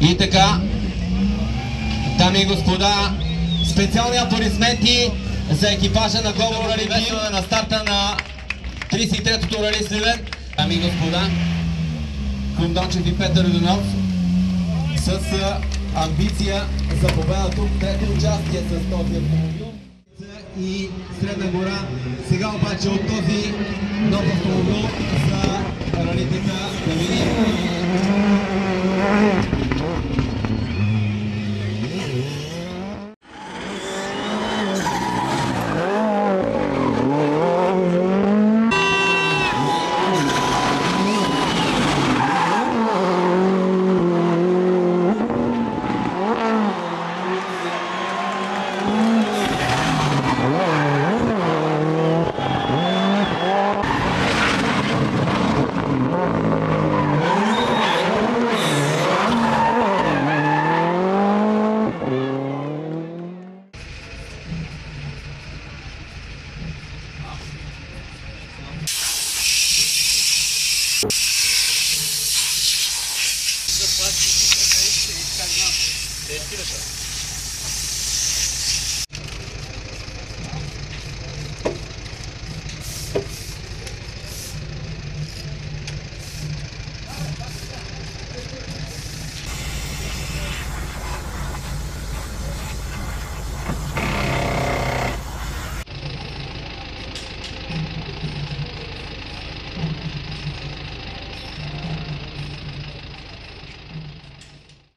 И така, дами и господа, специални аплодисменти за екипажа на Global Rally Team на старта на 33-то Рали Сливен. Дами и господа, Крум Дончев и Петър Родонов с амбиция за победа тук, трето участие с този автомобил и Средна гора. Сега обаче от този нов автомобил за